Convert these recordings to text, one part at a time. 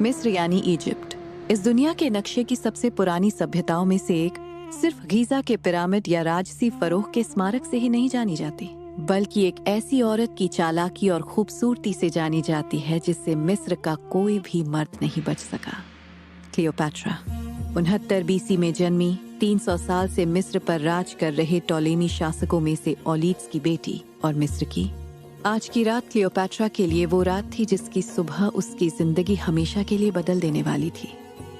मिस्र यानी इजिप्ट इस दुनिया के नक्शे की सबसे पुरानी सभ्यताओं में से एक सिर्फ गीजा के पिरामिड या राजसी फरोह के स्मारक से ही नहीं जानी जाती, बल्कि एक ऐसी औरत की चालाकी और खूबसूरती से जानी जाती है जिससे मिस्र का कोई भी मर्द नहीं बच सका। क्लियोपैट्रा 69 BC में जन्मी, 300 साल से मिस्र पर राज कर रहे टोलेमी शासकों में से ओलीड्स की बेटी और मिस्र की। आज की रात क्लियोपैट्रा के लिए वो रात थी जिसकी सुबह उसकी जिंदगी हमेशा के लिए बदल देने वाली थी।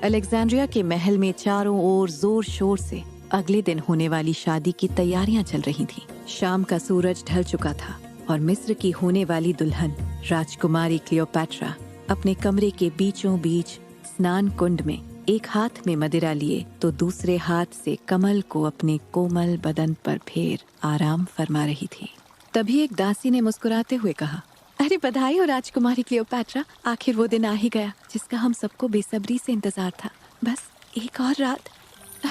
अलेक्जेंड्रिया के महल में चारों ओर जोर शोर से अगले दिन होने वाली शादी की तैयारियां चल रही थीं। शाम का सूरज ढल चुका था और मिस्र की होने वाली दुल्हन राजकुमारी क्लियोपैट्रा अपने कमरे के बीचों बीच स्नान कुंड में एक हाथ में मदिरा लिए तो दूसरे हाथ से कमल को अपने कोमल बदन पर फेर आराम फरमा रही थी। तभी एक दासी ने मुस्कुराते हुए कहा, अरे बधाई हो राजकुमारी क्लियोपैट्रा, आखिर वो दिन आ ही गया जिसका हम सबको बेसब्री से इंतजार था। बस एक और रात।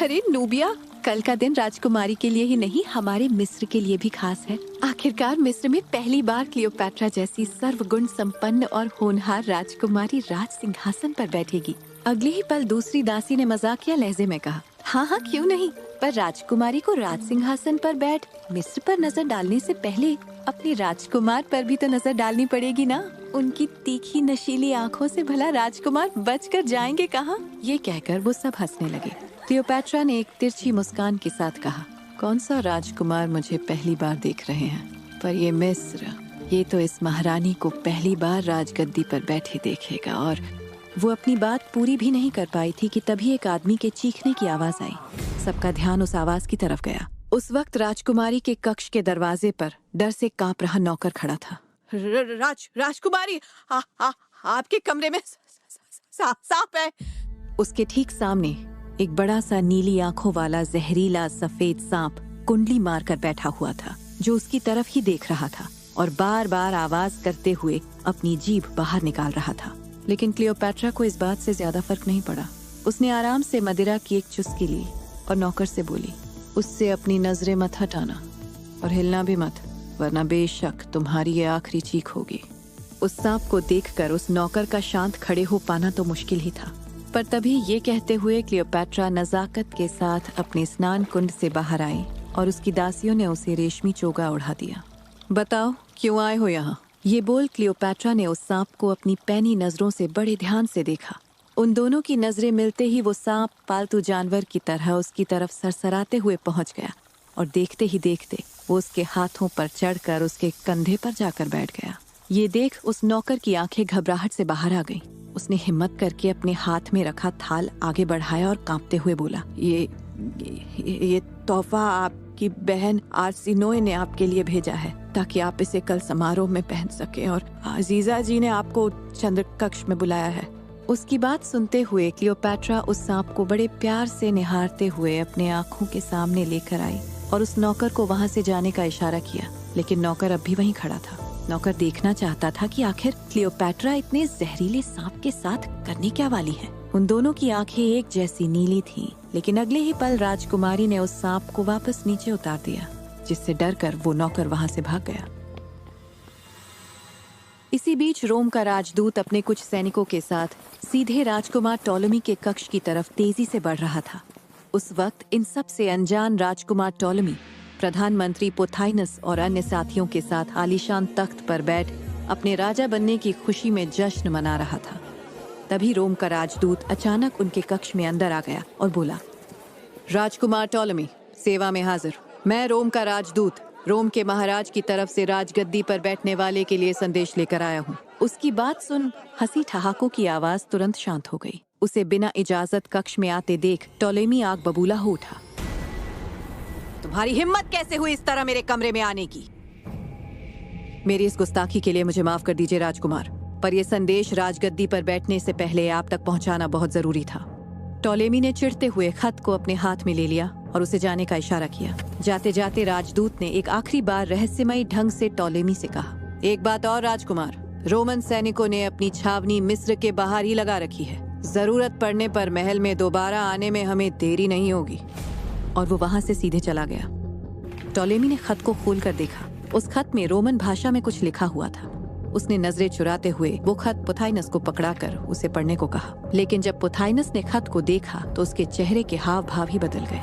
अरे नूबिया, कल का दिन राजकुमारी के लिए ही नहीं हमारे मिस्र के लिए भी खास है। आखिरकार मिस्र में पहली बार क्लियोपैट्रा जैसी सर्वगुण संपन्न और होनहार राजकुमारी राज सिंहासन पर बैठेगी। अगले ही पल दूसरी दासी ने मजाकिया लहजे में कहा, हाँ हाँ क्यों नहीं, पर राजकुमारी को राज सिंहासन पर बैठ मिस्र पर नजर डालने से पहले अपने राजकुमार पर भी तो नजर डालनी पड़ेगी ना। उनकी तीखी नशीली आंखों से भला राजकुमार बचकर जाएंगे कहाँ। ये कहकर वो सब हंसने लगे। क्लियोपैट्रा ने एक तिरछी मुस्कान के साथ कहा, कौन सा राजकुमार मुझे पहली बार देख रहे हैं, पर ये मिस्र, ये तो इस महारानी को पहली बार राजगद्दी पर बैठे देखेगा। और वो अपनी बात पूरी भी नहीं कर पाई थी कि तभी एक आदमी के चीखने की आवाज आई। सबका ध्यान उस आवाज की तरफ गया। उस वक्त राजकुमारी के कक्ष के दरवाजे पर डर से कांप रहा नौकर खड़ा था। राजकुमारी, आपके कमरे में सांप है। उसके ठीक सामने एक बड़ा सा नीली आंखों वाला जहरीला सफेद सांप कुंडली मारकर बैठा हुआ था, जो उसकी तरफ ही देख रहा था और बार बार आवाज करते हुए अपनी जीभ बाहर निकाल रहा था। लेकिन क्लियोपैट्रा को इस बात से ज्यादा फर्क नहीं पड़ा। उसने आराम से मदिरा की एक चुस्की ली और नौकर से बोली, उससे अपनी नजरें मत हटाना और हिलना भी मत, वरना बेशक तुम्हारी ये आखिरी चीख होगी। उस सांप को देखकर उस नौकर का शांत खड़े हो पाना तो मुश्किल ही था, पर तभी ये कहते हुए क्लियोपैट्रा नजाकत के साथ अपने स्नान कुंड से बाहर आई और उसकी दासियों ने उसे रेशमी चोगा उड़ा दिया। बताओ क्यों आए हो यहाँ? ये बोल क्लियोपैट्रा ने उस सांप को अपनी पैनी नजरों से बड़े ध्यान से देखा। उन दोनों की नजरें मिलते ही वो सांप पालतू जानवर की तरह उसकी तरफ सरसराते हुए पहुंच गया और देखते ही देखते वो उसके हाथों पर चढ़कर उसके कंधे पर जाकर बैठ गया। ये देख उस नौकर की आंखें घबराहट से बाहर आ गईं। उसने हिम्मत करके अपने हाथ में रखा थाल आगे बढ़ाया और कांपते हुए बोला, ये तोहफा आपकी बहन आर्सिनोए ने आपके लिए भेजा है ताकि आप इसे कल समारोह में पहन सके, और अजीजा जी ने आपको चंद्र कक्ष में बुलाया है। उसकी बात सुनते हुए क्लियोपैट्रा उस सांप को बड़े प्यार से निहारते हुए अपने आंखों के सामने लेकर आई और उस नौकर को वहां से जाने का इशारा किया, लेकिन नौकर अब भी वहीं खड़ा था। नौकर देखना चाहता था कि आखिर क्लियोपैट्रा इतने जहरीले सांप के साथ करने क्या वाली है। उन दोनों की आंखें एक जैसी नीली थीं, लेकिन अगले ही पल राजकुमारी ने उस सांप को वापस नीचे उतार दिया, जिससे डरकर वो नौकर वहां से भाग गया। इसी बीच रोम का राजदूत अपने कुछ सैनिकों के साथ सीधे राजकुमार टोलेमी के कक्ष की तरफ तेजी से बढ़ रहा था। उस वक्त इन सब से अनजान राजकुमार टोलेमी प्रधानमंत्री पोथाइनस और अन्य साथियों के साथ आलीशान तख्त पर बैठ अपने राजा बनने की खुशी में जश्न मना रहा था। तभी रोम का राजदूत अचानक उनके कक्ष में अंदर आ गया और बोला, राजकुमार टोलेमी, सेवा में हाजिर। मैं रोम का राजदूत रोम के महाराज की तरफ से राजगद्दी पर बैठने वाले के लिए संदेश लेकर आया हूँ। उसकी बात सुन हंसी ठहाकों की आवाज तुरंत शांत हो गई। उसे बिना इजाजत कक्ष में आते देख टोलेमी आग बबूला हो उठा। तुम्हारी हिम्मत कैसे हुई इस तरह मेरे कमरे में आने की? मेरी इस गुस्ताखी के लिए मुझे माफ कर दीजिए राजकुमार, पर यह संदेश राजगद्दी पर बैठने से पहले आप तक पहुंचाना बहुत जरूरी था। टोलेमी ने चिढ़ते हुए खत को अपने हाथ में ले लिया और उसे जाने का इशारा किया। जाते जाते राजदूत ने एक आखिरी बार रहस्यमयी ढंग से टोलेमी से कहा, एक बात और राजकुमार, रोमन सैनिकों ने अपनी छावनी मिस्र के बाहर ही लगा रखी है। जरूरत पड़ने पर महल में दोबारा आने में हमें देरी नहीं होगी। और वो वहां से सीधे चला गया। टोलेमी ने खत को खोलकर देखा। उस खत में रोमन भाषा में कुछ लिखा हुआ था। उसने नजरें चुराते हुए वो खत पुथाइनस को पकड़ाकर उसे पढ़ने को कहा। लेकिन जब पुथाइनस ने खत को देखा तो उसके चेहरे के हाव भाव ही बदल गए।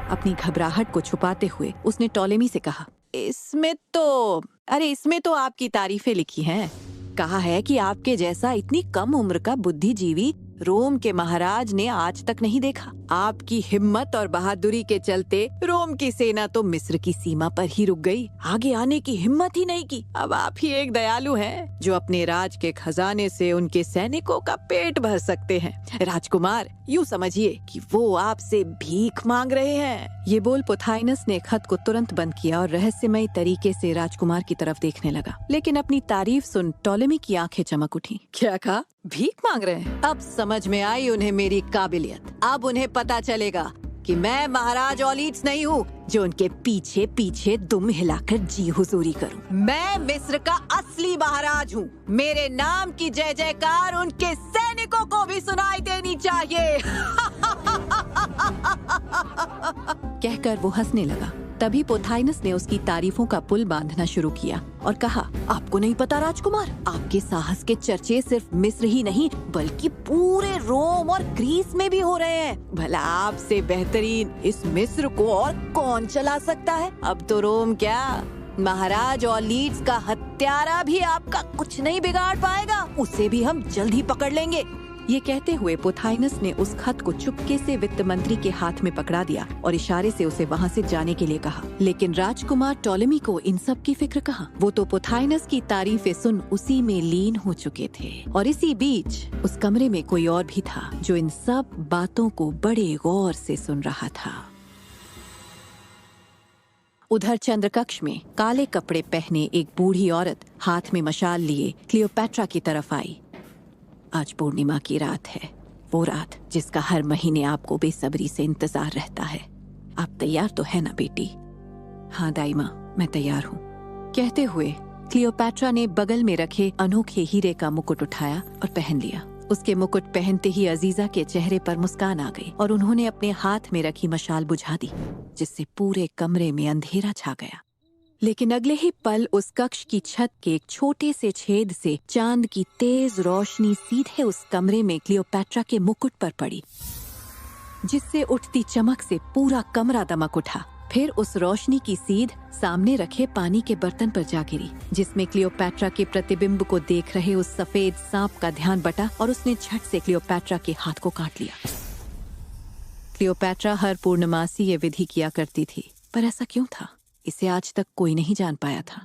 अपनी घबराहट को छुपाते हुए उसने टॉलेमी से कहा, इसमें तो आपकी तारीफें लिखी हैं। कहा है कि आपके जैसा इतनी कम उम्र का बुद्धिजीवी रोम के महाराज ने आज तक नहीं देखा। आपकी हिम्मत और बहादुरी के चलते रोम की सेना तो मिस्र की सीमा पर ही रुक गई, आगे आने की हिम्मत ही नहीं की। अब आप ही एक दयालु हैं जो अपने राज के खजाने से उनके सैनिकों का पेट भर सकते हैं। राजकुमार, यूँ समझिए कि वो आपसे भीख मांग रहे हैं। ये बोल पुथाइनस ने खत को तुरंत बंद किया और रहस्यमयी तरीके से राजकुमार की तरफ देखने लगा। लेकिन अपनी तारीफ सुन टॉलेमी की आंखें चमक उठी। क्या कहा? भीख मांग रहे हैं? अब समझ में आई उन्हें मेरी काबिलियत। अब उन्हें पता चलेगा कि मैं महाराज ऑलीड्स नहीं हूँ जो उनके पीछे पीछे दुम हिलाकर जी हुजूरी करूँ। मैं मिस्र का असली महाराज हूँ। मेरे नाम की जय जयकार उनके सैनिकों को भी सुनाई देनी चाहिए। कहकर वो हंसने लगा। तभी पुथाइनस ने उसकी तारीफों का पुल बांधना शुरू किया और कहा, आपको नहीं पता राजकुमार, आपके साहस के चर्चे सिर्फ मिस्र ही नहीं बल्कि पूरे रोम और ग्रीस में भी हो रहे हैं। भला आपसे बेहतरीन इस मिस्र को और कौन चला सकता है? अब तो रोम क्या, महाराज ऑलीड्स का हत्यारा भी आपका कुछ नहीं बिगाड़ पाएगा। उसे भी हम जल्द ही पकड़ लेंगे। ये कहते हुए पुथाइनस ने उस खत को चुपके से वित्त मंत्री के हाथ में पकड़ा दिया और इशारे से उसे वहाँ से जाने के लिए कहा। लेकिन राजकुमार टॉलेमी को इन सब की फिक्र कहाँ? वो तो पुथाइनस की तारीफें सुन उसी में लीन हो चुके थे। और इसी बीच उस कमरे में कोई और भी था जो इन सब बातों को बड़े गौर से सुन रहा था। उधर चंद्रकक्ष में काले कपड़े पहने एक बूढ़ी औरत हाथ में मशाल लिए क्लियोपैट्रा की तरफ आई। आज पूर्णिमा की रात है, वो रात जिसका हर महीने आपको बेसब्री से इंतजार रहता है। आप तैयार तो है ना बेटी? हाँ दाई माँ, मैं तैयार हूँ। कहते हुए क्लियोपैट्रा ने बगल में रखे अनोखे हीरे का मुकुट उठाया और पहन लिया। उसके मुकुट पहनते ही अजीजा के चेहरे पर मुस्कान आ गई और उन्होंने अपने हाथ में रखी मशाल बुझा दी, जिससे पूरे कमरे में अंधेरा छा गया। लेकिन अगले ही पल उस कक्ष की छत के एक छोटे से छेद से चांद की तेज रोशनी सीधे उस कमरे में क्लियोपैट्रा के मुकुट पर पड़ी, जिससे उठती चमक से पूरा कमरा दमक उठा। फिर उस रोशनी की सीध सामने रखे पानी के बर्तन पर जा गिरी, जिसमें क्लियोपैट्रा के प्रतिबिंब को देख रहे उस सफेद सांप का ध्यान बटा और उसने झट से क्लियोपैट्रा के हाथ को काट लिया। क्लियोपैट्रा हर पूर्णमासी ये विधि किया करती थी, पर ऐसा क्यों था, इसे आज तक कोई नहीं जान पाया था।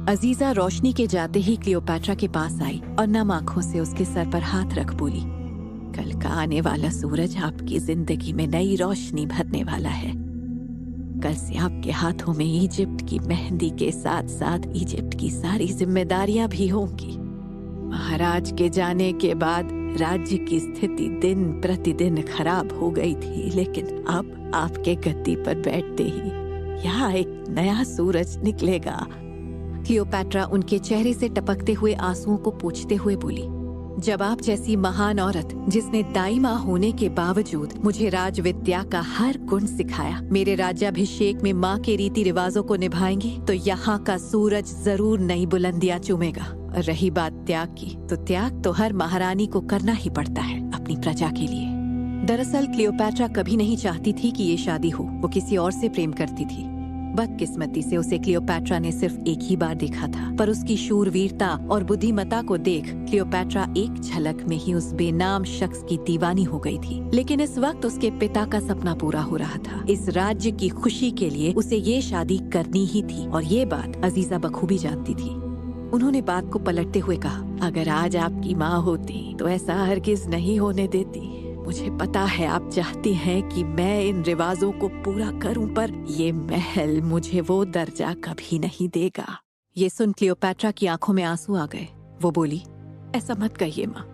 अजीजा रोशनी के जाते ही क्लियोपैट्रा के पास आई और नम आंखों से उसके सर पर हाथ रख बोली, कल का आने वाला सूरज आपकी जिंदगी में नई रोशनी भरने वाला है। कल से आपके हाथों में इजिप्ट की मेहंदी के साथ साथ इजिप्ट की सारी जिम्मेदारियां भी होंगी। महाराज के जाने के बाद राज्य की स्थिति दिन प्रतिदिन खराब हो गई थी, लेकिन अब आपके गद्दी पर बैठते ही यहाँ एक नया सूरज निकलेगा। क्लियोपैट्रा उनके चेहरे से टपकते हुए आंसुओं को पोंछते हुए बोली, जब आप जैसी महान औरत जिसने दाई माँ होने के बावजूद मुझे राजविद्या का हर गुण सिखाया मेरे राज्याभिषेक में माँ के रीति रिवाजों को निभाएंगी तो यहाँ का सूरज जरूर नई बुलंदियां चूमेगा। और रही बात त्याग की, तो त्याग तो हर महारानी को करना ही पड़ता है अपनी प्रजा के लिए। दरअसल क्लियोपैट्रा कभी नहीं चाहती थी कि ये शादी हो, वो किसी और से प्रेम करती थी। बदकिस्मती से उसे क्लियोपैट्रा ने सिर्फ एक ही बार देखा था, पर उसकी शूरवीरता और बुद्धिमत्ता को देख क्लियोपैट्रा एक झलक में ही उस बेनाम शख्स की दीवानी हो गई थी। लेकिन इस वक्त उसके पिता का सपना पूरा हो रहा था। इस राज्य की खुशी के लिए उसे ये शादी करनी ही थी और ये बात अजीजा बखूबी जानती थी। उन्होंने बात को पलटते हुए कहा, अगर आज आपकी माँ होती तो ऐसा हरगिज नहीं होने देती। मुझे पता है आप चाहती हैं कि मैं इन रिवाजों को पूरा करूं, पर ये महल मुझे वो दर्जा कभी नहीं देगा। ये सुन क्लियोपैट्रा की आंखों में आंसू आ गए। वो बोली, ऐसा मत कहिए माँ,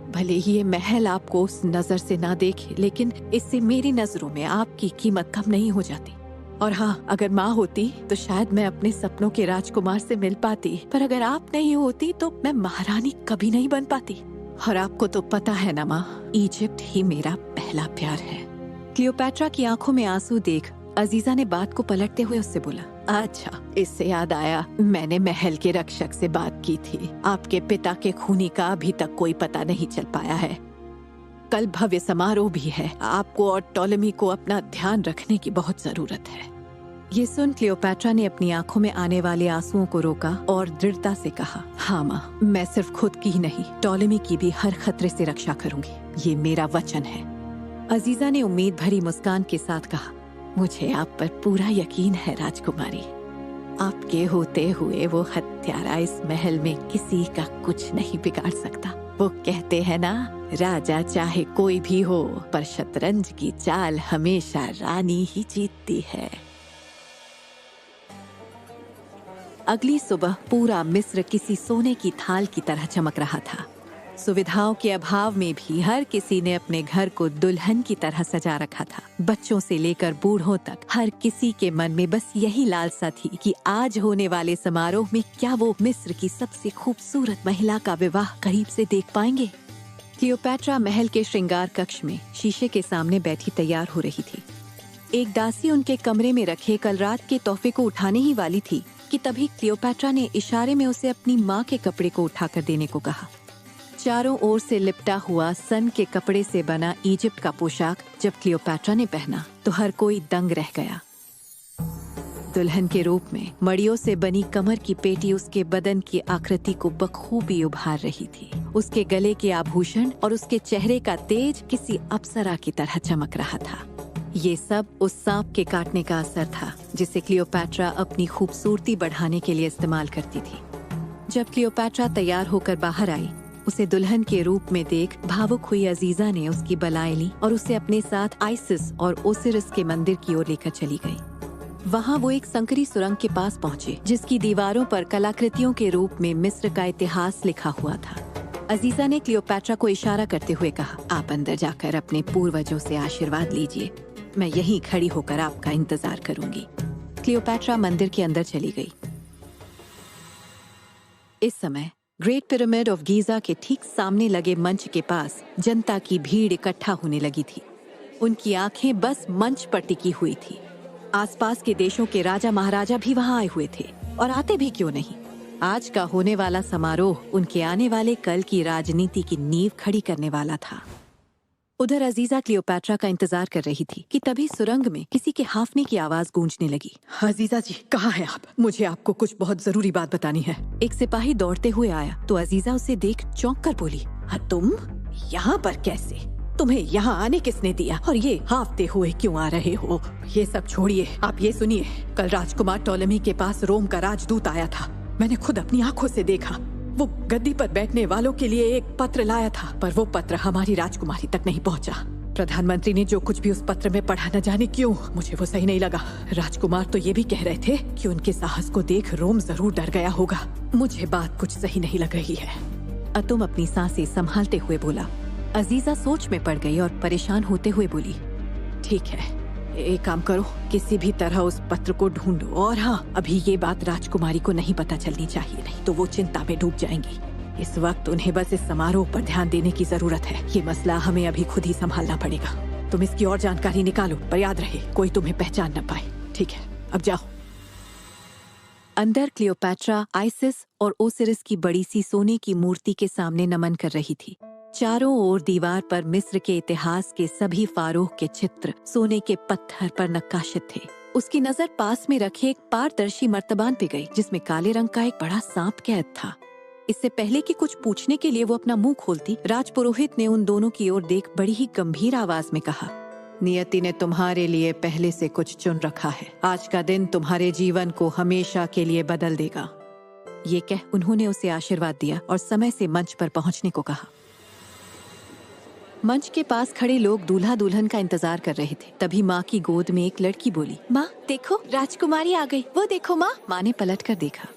भले ही ये महल आपको उस नजर से ना देखे, लेकिन इससे मेरी नजरों में आपकी कीमत कम नहीं हो जाती। और हाँ, अगर माँ होती तो शायद मैं अपने सपनों के राजकुमार से मिल पाती, पर अगर आप नहीं होती तो मैं महारानी कभी नहीं बन पाती। और आपको तो पता है ना माँ, इजिप्ट ही मेरा पहला प्यार है। क्लियोपैट्रा की आंखों में आंसू देख अजीजा ने बात को पलटते हुए उससे बोला, अच्छा, इससे याद आया, मैंने महल के रक्षक से बात की थी। आपके पिता के खूनी का अभी तक कोई पता नहीं चल पाया है। कल भव्य समारोह भी है। आपको और टॉलेमी को अपना ध्यान रखने की बहुत जरूरत है। ये सुन क्लियोपैट्रा ने अपनी आंखों में आने वाले आंसुओं को रोका और दृढ़ता से कहा, हाँ माँ, मैं सिर्फ खुद की ही नहीं, टॉलेमी की भी हर खतरे से रक्षा करूंगी। ये मेरा वचन है। अजीजा ने उम्मीद भरी मुस्कान के साथ कहा, मुझे आप पर पूरा यकीन है राजकुमारी। आपके होते हुए वो हत्यारा इस महल में किसी का कुछ नहीं बिगाड़ सकता। वो कहते हैं ना, राजा चाहे कोई भी हो, पर शतरंज की चाल हमेशा रानी ही जीतती है। अगली सुबह पूरा मिस्र किसी सोने की थाल की तरह चमक रहा था। सुविधाओं के अभाव में भी हर किसी ने अपने घर को दुल्हन की तरह सजा रखा था। बच्चों से लेकर बूढ़ों तक हर किसी के मन में बस यही लालसा थी कि आज होने वाले समारोह में क्या वो मिस्र की सबसे खूबसूरत महिला का विवाह करीब से देख पाएंगे। क्लियोपैट्रा महल के श्रृंगार कक्ष में शीशे के सामने बैठी तैयार हो रही थी। एक दासी उनके कमरे में रखे कल रात के तोहफे को उठाने ही वाली थी कि तभी क्लियोपैट्रा ने इशारे में उसे अपनी माँ के कपड़े को उठाकर देने को कहा। चारों ओर से लिपटा हुआ सन के कपड़े से बना इजिप्ट का पोशाक जब क्लियोपैट्रा ने पहना तो हर कोई दंग रह गया। दुल्हन के रूप में मड़ियों से बनी कमर की पेटी उसके बदन की आकृति को बखूबी उभार रही थी। उसके गले के आभूषण और उसके चेहरे का तेज किसी अप्सरा की तरह चमक रहा था। ये सब उस सांप के काटने का असर था जिसे क्लियोपैट्रा अपनी खूबसूरती बढ़ाने के लिए इस्तेमाल करती थी। जब क्लियोपैट्रा तैयार होकर बाहर आई, उसे दुल्हन के रूप में देख भावुक हुई अजीजा ने उसकी बलाएं ली और उसे अपने साथ आइसिस और ओसिरिस के मंदिर की ओर लेकर चली गई। वहाँ वो एक संकरी सुरंग के पास पहुँचे जिसकी दीवारों पर कलाकृतियों के रूप में मिस्र का इतिहास लिखा हुआ था। अजीजा ने क्लियोपैट्रा को इशारा करते हुए कहा, आप अंदर जाकर अपने पूर्वजों से आशीर्वाद लीजिए। मैं यहीं खड़ी होकर आपका इंतजार करूंगी। क्लियोपैट्रा मंदिर के अंदर चली गई। इस समय ग्रेट पिरामिड ऑफ गीजा के ठीक सामने लगे मंच के पास जनता की भीड़ इकट्ठा होने लगी थी। उनकी आंखें बस मंच पर टिकी हुई थी। आसपास के देशों के राजा महाराजा भी वहां आए हुए थे, और आते भी क्यों नहीं। आज का होने वाला समारोह उनके आने वाले कल की राजनीति की नींव खड़ी करने वाला था। उधर अजीजा क्लियोपैट्रा का इंतजार कर रही थी कि तभी सुरंग में किसी के हांफने की आवाज गूंजने लगी। अजीजा जी, कहाँ हैं आप? मुझे आपको कुछ बहुत जरूरी बात बतानी है। एक सिपाही दौड़ते हुए आया तो अजीजा उसे देख चौंक कर बोली, तुम यहाँ पर कैसे? तुम्हें यहाँ आने किसने दिया? और ये हांफते हुए क्यों आ रहे हो? ये सब छोड़िए, आप ये सुनिए। कल राजकुमार टॉलेमी के पास रोम का राजदूत आया था। मैंने खुद अपनी आंखों से देखा। वो गद्दी पर बैठने वालों के लिए एक पत्र लाया था, पर वो पत्र हमारी राजकुमारी तक नहीं पहुंचा। प्रधानमंत्री ने जो कुछ भी उस पत्र में पढ़ा, न जाने क्यों मुझे वो सही नहीं लगा। राजकुमार तो ये भी कह रहे थे कि उनके साहस को देख रोम जरूर डर गया होगा। मुझे बात कुछ सही नहीं लग रही है। अतुम अपनी सांसें संभालते हुए बोला। अजीजा सोच में पड़ गई और परेशान होते हुए बोली, ठीक है, एक काम करो, किसी भी तरह उस पत्र को ढूंढो। और हाँ, अभी ये बात राजकुमारी को नहीं पता चलनी चाहिए, नहीं तो वो चिंता में डूब जाएंगी। इस वक्त उन्हें बस इस समारोह पर ध्यान देने की जरूरत है। ये मसला हमें अभी खुद ही संभालना पड़ेगा। तुम इसकी और जानकारी निकालो, पर याद रहे कोई तुम्हें पहचान न पाए। ठीक है, अब जाओ। अंदर क्लियोपैट्रा आइसिस और ओसिरिस की बड़ी सी सोने की मूर्ति के सामने नमन कर रही थी। चारों ओर दीवार पर मिस्र के इतिहास के सभी फारोह के चित्र सोने के पत्थर पर नक्काशित थे। उसकी नजर पास में रखे एक पारदर्शी मर्तबान पे गई जिसमें काले रंग का एक बड़ा सांप कैद था। इससे पहले कि कुछ पूछने के लिए वो अपना मुंह खोलती, राजपुरोहित ने उन दोनों की ओर देख बड़ी ही गंभीर आवाज में कहा, नियति ने तुम्हारे लिए पहले से कुछ चुन रखा है। आज का दिन तुम्हारे जीवन को हमेशा के लिए बदल देगा। ये कह उन्होंने उसे आशीर्वाद दिया और समय से मंच पर पहुंचने को कहा। मंच के पास खड़े लोग दूल्हा दुल्हन का इंतजार कर रहे थे। तभी माँ की गोद में एक लड़की बोली, माँ देखो, राजकुमारी आ गई। वो देखो माँ। माँ ने पलट कर देखा।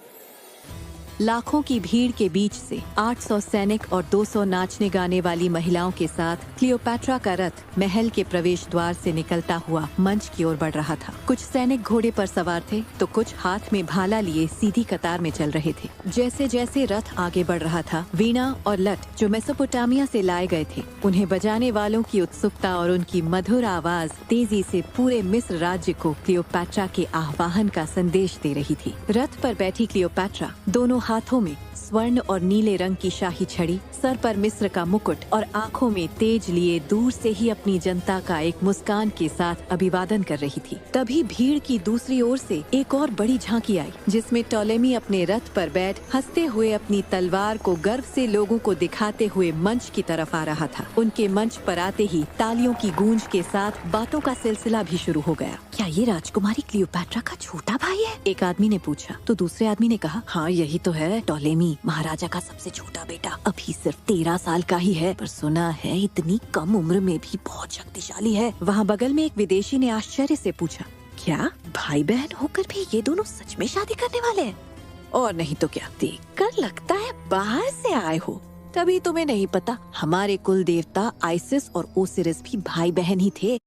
लाखों की भीड़ के बीच से 800 सैनिक और 200 नाचने गाने वाली महिलाओं के साथ क्लियोपैट्रा का रथ महल के प्रवेश द्वार से निकलता हुआ मंच की ओर बढ़ रहा था। कुछ सैनिक घोड़े पर सवार थे तो कुछ हाथ में भाला लिए सीधी कतार में चल रहे थे। जैसे जैसे रथ आगे बढ़ रहा था, वीणा और लठ जो मेसोपोटामिया से लाए गए थे, उन्हें बजाने वालों की उत्सुकता और उनकी मधुर आवाज तेजी से पूरे मिस्र राज्य को क्लियोपैट्रा के आह्वान का संदेश दे रही थी। रथ पर बैठी क्लियोपैट्रा दोनों हाथों में स्वर्ण और नीले रंग की शाही छड़ी, सर पर मिस्र का मुकुट और आंखों में तेज लिए दूर से ही अपनी जनता का एक मुस्कान के साथ अभिवादन कर रही थी। तभी भीड़ की दूसरी ओर से एक और बड़ी झांकी आई, जिसमें टॉलेमी अपने रथ पर बैठ हंसते हुए अपनी तलवार को गर्व से लोगों को दिखाते हुए मंच की तरफ आ रहा था। उनके मंच पर आते ही तालियों की गूंज के साथ बातों का सिलसिला भी शुरू हो गया। क्या ये राजकुमारी क्लियोपैट्रा का छोटा भाई है? एक आदमी ने पूछा तो दूसरे आदमी ने कहा, हाँ यही तो है। टॉलेमी महाराजा का सबसे छोटा बेटा अभी सिर्फ 13 साल का ही है, पर सुना है इतनी कम उम्र में भी बहुत शक्तिशाली है। वहाँ बगल में एक विदेशी ने आश्चर्य से पूछा, क्या भाई बहन होकर भी ये दोनों सच में शादी करने वाले हैं? और नहीं तो क्या, देखकर लगता है बाहर से आए हो। तभी तुम्हें नहीं पता, हमारे कुल देवता आइसिस और ओसिरिस भी भाई बहन ही थे।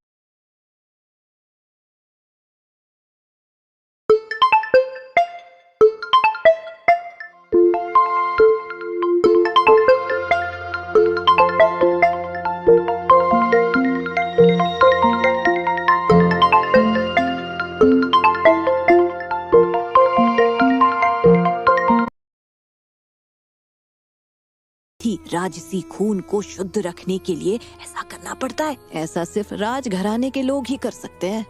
राजसी खून को शुद्ध रखने के लिए ऐसा करना पड़ता है। ऐसा सिर्फ राजघराने के लोग ही कर सकते हैं।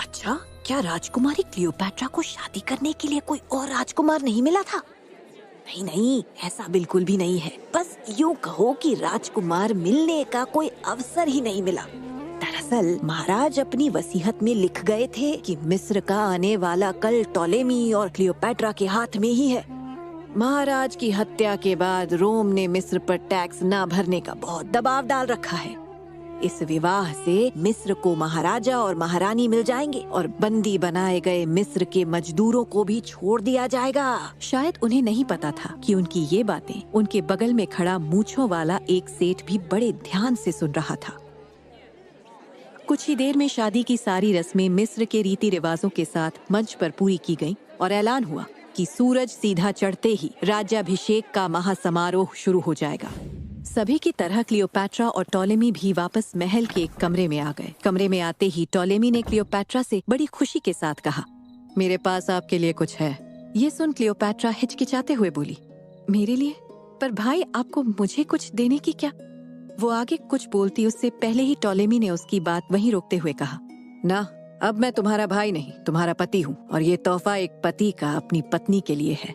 अच्छा, क्या राजकुमारी क्लियोपैट्रा को शादी करने के लिए कोई और राजकुमार नहीं मिला था? नहीं नहीं, ऐसा बिल्कुल भी नहीं है। बस यूँ कहो कि राजकुमार मिलने का कोई अवसर ही नहीं मिला। दरअसल महाराज अपनी वसीयत में लिख गए थे कि मिस्र का आने वाला कल टॉलेमी और क्लियोपैट्रा के हाथ में ही है। महाराज की हत्या के बाद रोम ने मिस्र पर टैक्स न भरने का बहुत दबाव डाल रखा है। इस विवाह से मिस्र को महाराजा और महारानी मिल जाएंगे और बंदी बनाए गए मिस्र के मजदूरों को भी छोड़ दिया जाएगा। शायद उन्हें नहीं पता था कि उनकी ये बातें उनके बगल में खड़ा मूंछों वाला एक सेठ भी बड़े ध्यान से सुन रहा था। कुछ ही देर में शादी की सारी रस्में मिस्र के रीति रिवाजों के साथ मंच पर पूरी की गईं और ऐलान हुआ कि सूरज सीधा चढ़ते ही राज्याभिषेक का महासमारोह शुरू हो जाएगा। सभी की तरह क्लियोपैट्रा और टॉलेमी भी वापस महल के एक कमरे में आ गए। कमरे में आते ही टॉलेमी ने क्लियोपैट्रा से बड़ी खुशी के साथ कहा, मेरे पास आपके लिए कुछ है। ये सुन क्लियोपैट्रा हिचकिचाते हुए बोली, मेरे लिए? पर भाई, आपको मुझे कुछ देने की क्या? वो आगे कुछ बोलती उससे पहले ही टॉलेमी ने उसकी बात वहीं रोकते हुए कहा, ना, अब मैं तुम्हारा भाई नहीं, तुम्हारा पति हूँ और ये तोहफा एक पति का अपनी पत्नी के लिए है।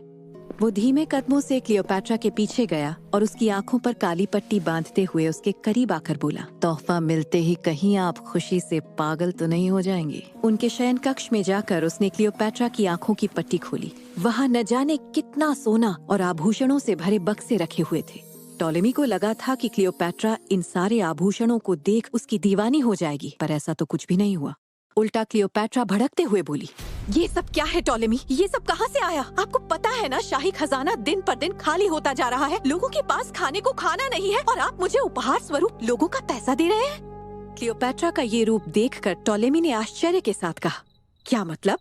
वो धीमे कदमों से क्लियोपैट्रा के पीछे गया और उसकी आंखों पर काली पट्टी बांधते हुए उसके करीब आकर बोला, तोहफा मिलते ही कहीं आप खुशी से पागल तो नहीं हो जाएंगे? उनके शयन कक्ष में जाकर उसने क्लियोपैट्रा की आंखों की पट्टी खोली। वहाँ न जाने कितना सोना और आभूषणों से भरे बक्से रखे हुए थे। टॉलेमी को लगा था कि क्लियोपैट्रा इन सारे आभूषणों को देख उसकी दीवानी हो जाएगी, पर ऐसा तो कुछ भी नहीं हुआ। उल्टा क्लियोपैट्रा भड़कते हुए बोली, ये सब क्या है टॉलेमी? ये सब कहाँ से आया? आपको पता है ना, शाही खजाना दिन पर दिन खाली होता जा रहा है। लोगों के पास खाने को खाना नहीं है और आप मुझे उपहार स्वरूप लोगों का पैसा दे रहे हैं। क्लियोपैट्रा का ये रूप देखकर टॉलेमी ने आश्चर्य के साथ कहा, क्या मतलब?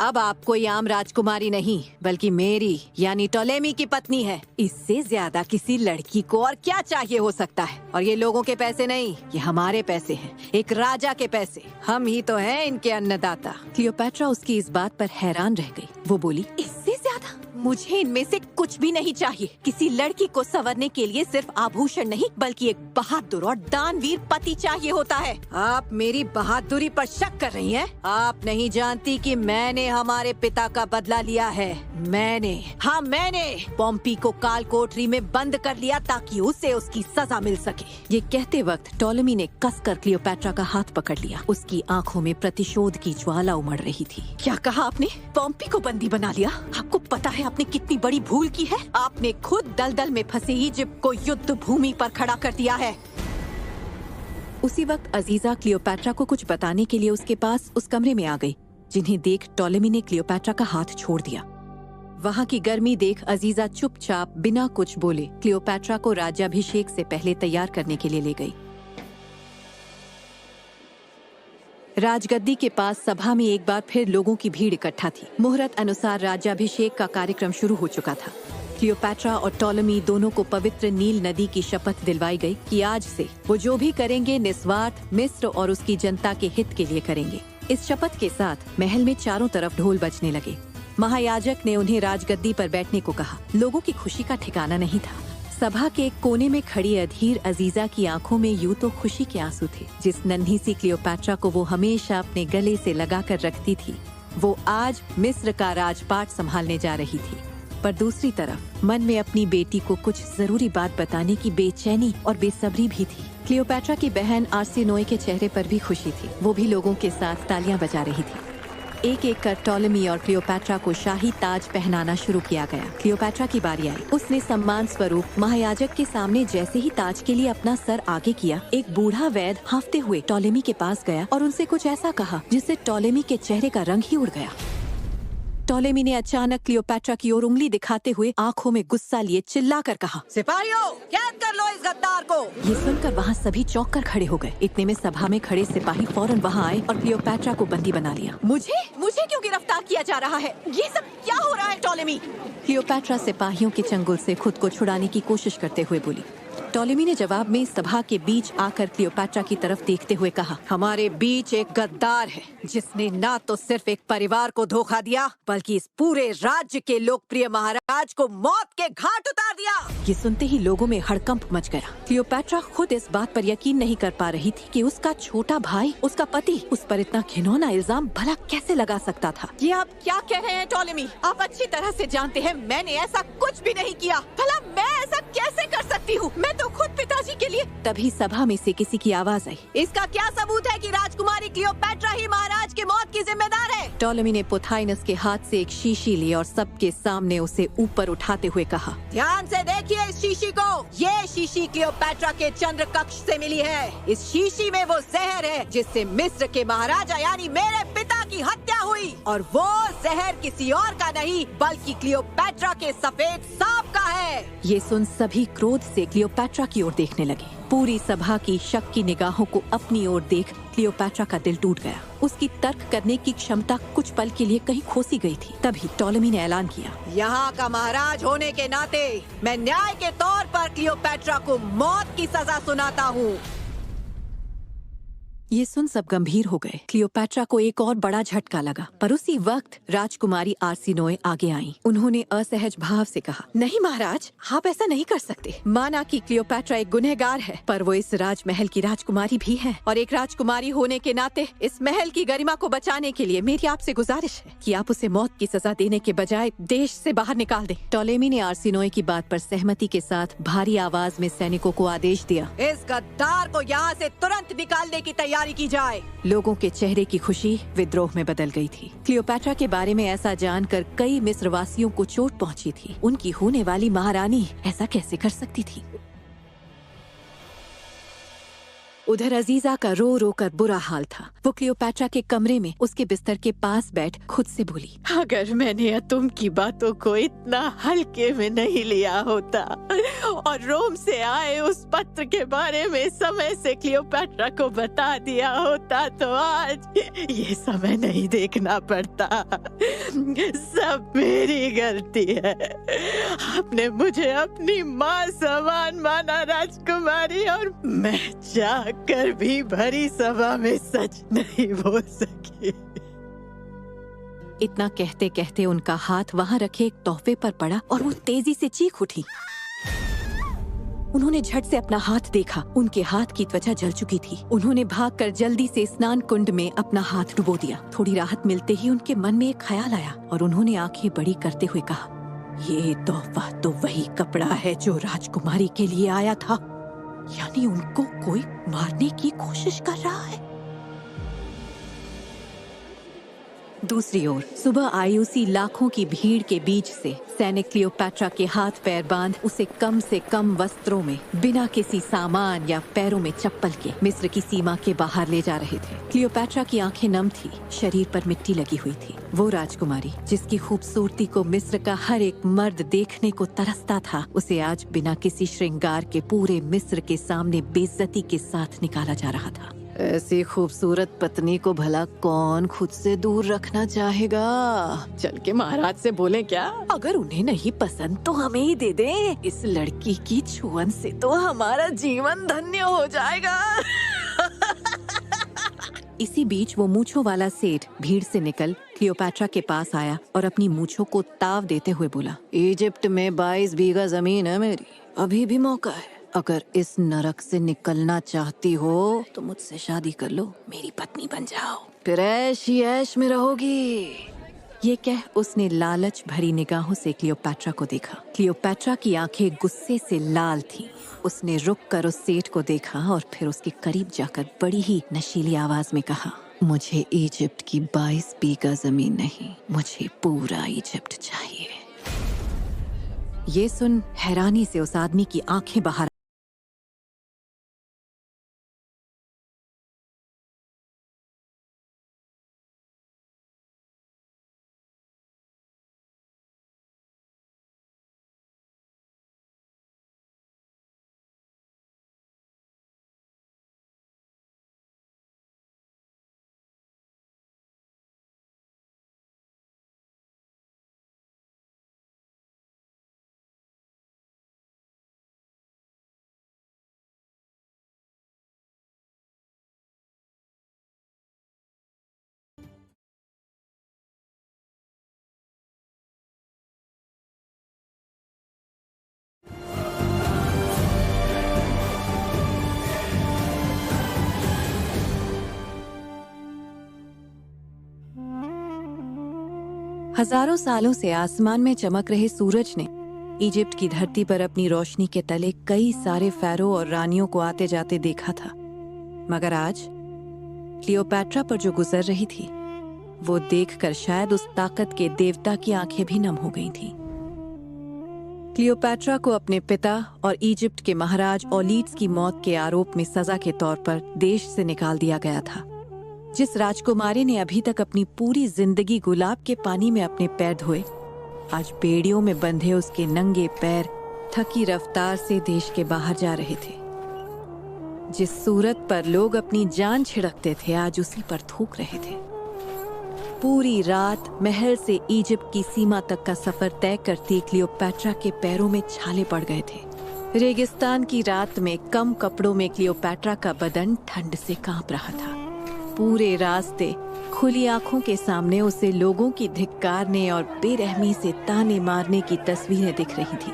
अब आप कोई आम राजकुमारी नहीं, बल्कि मेरी यानी टॉलेमी की पत्नी है। इससे ज्यादा किसी लड़की को और क्या चाहिए हो सकता है? और ये लोगों के पैसे नहीं, ये हमारे पैसे हैं, एक राजा के पैसे। हम ही तो हैं इनके अन्नदाता। क्लियोपैट्रा उसकी इस बात पर हैरान रह गई। वो बोली, इससे ज्यादा? मुझे इनमें से कुछ भी नहीं चाहिए। किसी लड़की को संवरने के लिए सिर्फ आभूषण नहीं, बल्कि एक बहादुर और दानवीर पति चाहिए होता है। आप मेरी बहादुरी पर शक कर रही हैं? आप नहीं जानती कि मैंने हमारे पिता का बदला लिया है। मैंने पॉम्पी को काल कोठरी में बंद कर लिया ताकि उसे उसकी सजा मिल सके। ये कहते वक्त टॉलेमी ने कसकर क्लियोपैट्रा का हाथ पकड़ लिया। उसकी आंखों में प्रतिशोध की ज्वाला उमड़ रही थी। क्या कहा आपने? पॉम्पी को बंदी बना लिया? आपको पता है आपने कितनी बड़ी भूल की है? आपने खुद दलदल में फंसे इजिप्ट को युद्ध भूमि पर खड़ा कर दिया है। उसी वक्त अजीजा क्लियोपैट्रा को कुछ बताने के लिए उसके पास उस कमरे में आ गई, जिन्हें देख टॉलेमी ने क्लियोपैट्रा का हाथ छोड़ दिया। वहाँ की गर्मी देख अजीजा चुपचाप बिना कुछ बोले क्लियोपैट्रा को राज्याभिषेक से पहले तैयार करने के लिए ले गई। राजगद्दी के पास सभा में एक बार फिर लोगों की भीड़ इकट्ठा थी। मुहूर्त अनुसार राज्याभिषेक का कार्यक्रम शुरू हो चुका था। क्लियोपैट्रा और टॉलेमी दोनों को पवित्र नील नदी की शपथ दिलवाई गई कि आज से वो जो भी करेंगे निस्वार्थ मिस्र और उसकी जनता के हित के लिए करेंगे। इस शपथ के साथ महल में चारों तरफ ढोल बजने लगे। महायाजक ने उन्हें राजगद्दी पर बैठने को कहा। लोगों की खुशी का ठिकाना नहीं था। सभा के एक कोने में खड़ी अधीर अजीजा की आंखों में यूं तो खुशी के आंसू थे। जिस नन्ही सी क्लियोपैट्रा को वो हमेशा अपने गले से लगा कर रखती थी, वो आज मिस्र का राजपाट संभालने जा रही थी। पर दूसरी तरफ मन में अपनी बेटी को कुछ जरूरी बात बताने की बेचैनी और बेसब्री भी थी। क्लियोपैट्रा की बहन आर्सेनोए के चेहरे पर भी खुशी थी। वो भी लोगों के साथ तालियां बजा रही थी। एक एक कर टॉलेमी और क्लियोपैट्रा को शाही ताज पहनाना शुरू किया गया। क्लियोपैट्रा की बारी आई। उसने सम्मान स्वरूप महायाजक के सामने जैसे ही ताज के लिए अपना सर आगे किया, एक बूढ़ा वैद्य हांफते हुए टॉलेमी के पास गया और उनसे कुछ ऐसा कहा जिससे टॉलेमी के चेहरे का रंग ही उड़ गया। टॉलेमी ने अचानक क्लियोपैट्रा की ओर उंगली दिखाते हुए आंखों में गुस्सा लिए चिल्लाकर कहा, सिपाहियों, कैद कर लो इस गद्दार को। ये सुनकर वहाँ सभी चौंक कर खड़े हो गए। इतने में सभा में खड़े सिपाही फौरन वहाँ आए और क्लियोपैट्रा को बंदी बना लिया। मुझे क्यों गिरफ्तार किया जा रहा है? ये सब क्या हो रहा है टॉलेमी? क्लियोपैट्रा सिपाहियों के चंगुल से खुद को छुड़ाने की कोशिश करते हुए बोली। टॉलेमी ने जवाब में सभा के बीच आकर क्लियोपैट्रा की तरफ देखते हुए कहा, हमारे बीच एक गद्दार है जिसने ना तो सिर्फ एक परिवार को धोखा दिया बल्कि इस पूरे राज्य के लोकप्रिय महाराज को मौत के घाट उतार दिया। ये सुनते ही लोगों में हड़कंप मच गया। क्लियोपैट्रा खुद इस बात पर यकीन नहीं कर पा रही थी कि उसका छोटा भाई, उसका पति, उस पर इतना घिनौना इल्जाम भला कैसे लगा सकता था। ये आप क्या कह रहे हैं टॉलेमी? आप अच्छी तरह से जानते हैं मैंने ऐसा कुछ भी नहीं किया। भला मैं ऐसा कैसे कर सकती हूँ? मैं तो खुद पिताजी के लिए। तभी सभा में से किसी की आवाज आई, इसका क्या सबूत है कि राजकुमारी क्लियोपैट्रा ही महाराज की मौत की जिम्मेदार है? टॉलेमी ने पोथाइनस के हाथ से एक शीशी ली और सबके सामने उसे ऊपर उठाते हुए कहा, ध्यान से देखिए इस शीशी को। ये शीशी क्लियोपैट्रा के चंद्र कक्ष से मिली है। इस शीशी में वो जहर है जिससे मिस्र के महाराजा यानी मेरे पिता की हत्या हुई, और वो जहर किसी और का नहीं बल्कि क्लियोपैट्रा के सफेद सांप का है। ये सुन सभी क्रोध से क्लियोपैट्रा की ओर देखने लगे। पूरी सभा की शक की निगाहों को अपनी ओर देख क्लियोपैट्रा का दिल टूट गया। उसकी तर्क करने की क्षमता कुछ पल के लिए कहीं खोसी गई थी। तभी टॉलेमी ने ऐलान किया, यहाँ का महाराज होने के नाते मैं न्याय के तौर पर क्लियोपैट्रा को मौत की सजा सुनाता हूँ। ये सुन सब गंभीर हो गए। क्लियोपैट्रा को एक और बड़ा झटका लगा, पर उसी वक्त राजकुमारी आर्सेनोए आगे आईं। उन्होंने असहज भाव से कहा, नहीं महाराज, आप ऐसा नहीं कर सकते। माना कि क्लियोपैट्रा एक गुनहगार है, पर वो इस राजमहल की राजकुमारी भी है, और एक राजकुमारी होने के नाते इस महल की गरिमा को बचाने के लिए मेरी आपसे गुजारिश है कि आप उसे मौत की सजा देने के बजाय देश से बाहर निकाल दें। टॉलेमी ने आर्सेनोए की बात पर सहमति के साथ भारी आवाज में सैनिकों को आदेश दिया, इस गद्दार को यहाँ से तुरंत निकालने की तैयारी की जाए। लोगों के चेहरे की खुशी विद्रोह में बदल गई थी। क्लियोपैट्रा के बारे में ऐसा जानकर कई मिस्रवासियों को चोट पहुंची थी। उनकी होने वाली महारानी ऐसा कैसे कर सकती थी? उधर अजीजा का रो रो कर बुरा हाल था। वो क्लियोपैट्रा के कमरे में उसके बिस्तर के पास बैठ खुद से बोली, अगर मैंने तुम की बातों को इतना हल्के में नहीं लिया होता और रोम से आए उस पत्र के बारे में समय से क्लियोपैट्रा को बता दिया होता तो आज ये समय नहीं देखना पड़ता। सब मेरी गलती है। आपने मुझे अपनी माँ समान माना राजकुमारी, और मैं कर भी भरी सभा में सच नहीं बोल सकी। इतना कहते कहते उनका हाथ वहाँ रखे एक तोहफे पर पड़ा और वो तेजी से चीख उठी। उन्होंने झट से अपना हाथ देखा। उनके हाथ की त्वचा जल चुकी थी। उन्होंने भागकर जल्दी से स्नान कुंड में अपना हाथ डुबो दिया। थोड़ी राहत मिलते ही उनके मन में एक ख्याल आया और उन्होंने आंखें बड़ी करते हुए कहा, ये तोहफा तो वही कपड़ा है जो राजकुमारी के लिए आया था, यानी उनको कोई मारने की कोशिश कर रहा है। दूसरी ओर सुबह आई उसी लाखों की भीड़ के बीच से सैनिक क्लियोपैट्रा के हाथ पैर बांध उसे कम से कम वस्त्रों में, बिना किसी सामान या पैरों में चप्पल के, मिस्र की सीमा के बाहर ले जा रहे थे। क्लियोपैट्रा की आंखें नम थी, शरीर पर मिट्टी लगी हुई थी। वो राजकुमारी जिसकी खूबसूरती को मिस्र का हर एक मर्द देखने को तरसता था, उसे आज बिना किसी श्रृंगार के पूरे मिस्र के सामने बेइज्जती के साथ निकाला जा रहा था। ऐसी खूबसूरत पत्नी को भला कौन खुद से दूर रखना चाहेगा? चल के महाराज से बोले क्या? अगर उन्हें नहीं पसंद तो हमें ही दे दें। इस लड़की की छुअन से तो हमारा जीवन धन्य हो जाएगा। इसी बीच वो मूंछों वाला सेठ भीड़ से निकल क्लियोपैट्रा के पास आया और अपनी मूंछों को ताव देते हुए बोला, इजिप्ट में 22 बीघा जमीन है मेरी, अभी भी मौका है। अगर इस नरक से निकलना चाहती हो तो मुझसे शादी कर लो, मेरी पत्नी बन जाओ, फिर ऐश ही ऐश में रहोगी। ये कह उसने लालच भरी निगाहों से क्लियोपैट्रा को देखा। क्लियोपैट्रा की आंखें गुस्से से लाल थीं। उसने रुक कर उस सेठ को देखा और फिर उसके करीब जाकर बड़ी ही नशीली आवाज में कहा, मुझे इजिप्ट की 22 बीघा जमीन नहीं, मुझे पूरा इजिप्ट चाहिए। ये सुन हैरानी से उस आदमी की आंखें बाहर हजारों सालों से आसमान में चमक रहे सूरज ने इजिप्ट की धरती पर अपनी रोशनी के तले कई सारे फैरो और रानियों को आते जाते देखा था, मगर आज क्लियोपैट्रा पर जो गुजर रही थी वो देखकर शायद उस ताकत के देवता की आंखें भी नम हो गई थीं। क्लियोपैट्रा को अपने पिता और इजिप्ट के महाराज ओलीट्स की मौत के आरोप में सजा के तौर पर देश से निकाल दिया गया था। जिस राजकुमारी ने अभी तक अपनी पूरी जिंदगी गुलाब के पानी में अपने पैर धोए, आज बेड़ियों में बंधे उसके नंगे पैर थकी रफ्तार से देश के बाहर जा रहे थे। जिस सूरत पर लोग अपनी जान छिड़कते थे, आज उसी पर थूक रहे थे। पूरी रात महल से इजिप्ट की सीमा तक का सफर तय करती क्लियोपैट्रा के पैरों में छाले पड़ गए थे। रेगिस्तान की रात में कम कपड़ों में क्लियोपैट्रा का बदन ठंड से कांप रहा था। पूरे रास्ते खुली आंखों के सामने उसे लोगों की धिक्कारने और बेरहमी से ताने मारने की तस्वीरें दिख रही थी।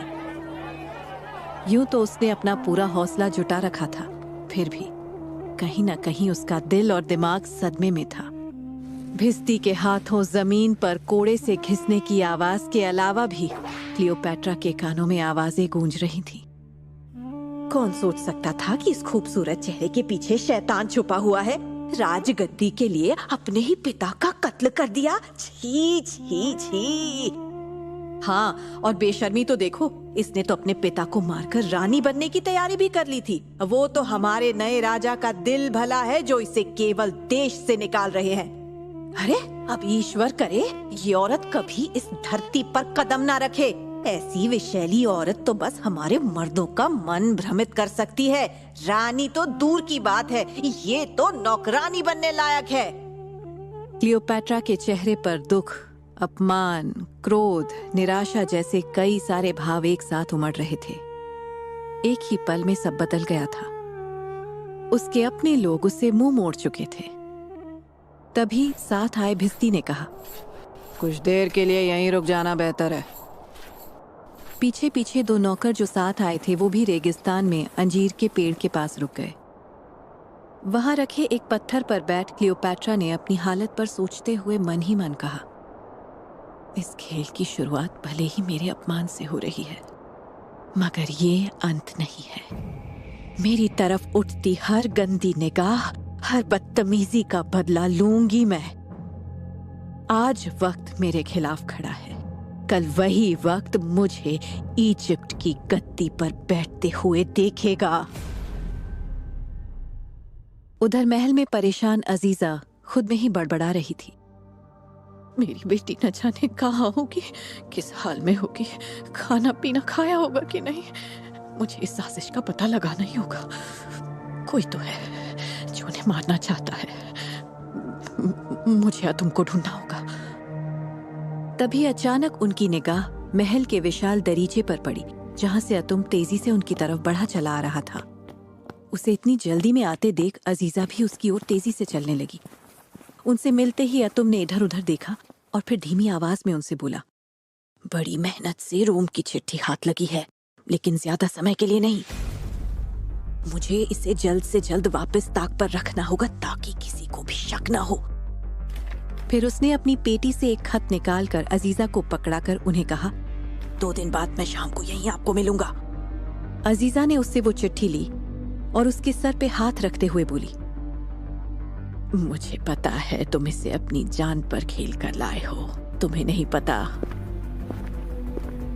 यूं तो उसने अपना पूरा हौसला जुटा रखा था, फिर भी कहीं न कहीं उसका दिल और दिमाग सदमे में था। भिस्ती के हाथों जमीन पर कोड़े से घिसने की आवाज के अलावा भी क्लियोपैट्रा के कानों में आवाजें गूंज रही थीं। कौन सोच सकता था कि इस खूबसूरत चेहरे के पीछे शैतान छुपा हुआ है। राजगद्दी के लिए अपने ही पिता का कत्ल कर दिया। छी छी छी। हाँ, और बेशर्मी तो देखो, इसने तो अपने पिता को मारकर रानी बनने की तैयारी भी कर ली थी। वो तो हमारे नए राजा का दिल भला है जो इसे केवल देश से निकाल रहे हैं। अरे अब ईश्वर करे ये औरत कभी इस धरती पर कदम ना रखे। ऐसी विशैली औरत तो बस हमारे मर्दों का मन भ्रमित कर सकती है। रानी तो दूर की बात है, ये तो नौकरानी बनने लायक है। क्लियोपैट्रा के चेहरे पर दुख, अपमान, क्रोध, निराशा जैसे कई सारे भाव एक साथ उमड़ रहे थे। एक ही पल में सब बदल गया था। उसके अपने लोग उससे मुंह मोड़ चुके थे। तभी साथ आए भिस्ती ने कहा, कुछ देर के लिए यहीं रुक जाना बेहतर है। पीछे पीछे दो नौकर जो साथ आए थे वो भी रेगिस्तान में अंजीर के पेड़ के पास रुक गए। वहां रखे एक पत्थर पर बैठ क्लियोपैट्रा ने अपनी हालत पर सोचते हुए मन ही मन कहा, इस खेल की शुरुआत भले ही मेरे अपमान से हो रही है, मगर ये अंत नहीं है। मेरी तरफ उठती हर गंदी निगाह, हर बदतमीजी का बदला लूंगी मैं। आज वक्त मेरे खिलाफ खड़ा है, कल वही वक्त मुझे इजिप्ट की गद्दी पर बैठते हुए देखेगा। उधर महल में परेशान अजीजा खुद में ही बड़बड़ा रही थी। मेरी बेटी न जाने कहाँ होगी, किस हाल में होगी, खाना पीना खाया होगा कि नहीं। मुझे इस साजिश का पता लगाना ही होगा। कोई तो है जो उन्हें मारना चाहता है। मुझे तुमको ढूंढना होगा। तभी अचानक उनकी निगाह महल के विशाल दरीचे पर पड़ी, जहां से अतुम तेजी से उनकी तरफ बढ़ा चला आ रहा था। उसे इतनी जल्दी में आते देख अजीजा भी उसकी ओर तेजी से चलने लगी। उनसे मिलते ही अतुम ने इधर उधर देखा और फिर धीमी आवाज में उनसे बोला, बड़ी मेहनत से रोम की चिट्ठी हाथ लगी है, लेकिन ज्यादा समय के लिए नहीं। मुझे इसे जल्द से जल्द वापस ताक पर रखना होगा ताकि किसी को भी शक न हो। फिर उसने अपनी पेटी से एक खत निकालकर अजीजा को पकड़ाकर उन्हें कहा, 2 दिन बाद मैं शाम को यहीं आपको मिलूंगा। अजीजा ने उससे वो चिट्ठी ली और उसके सर पे हाथ रखते हुए बोली, मुझे पता है तुम इसे अपनी जान पर खेल कर लाए हो, तुम्हें नहीं पता।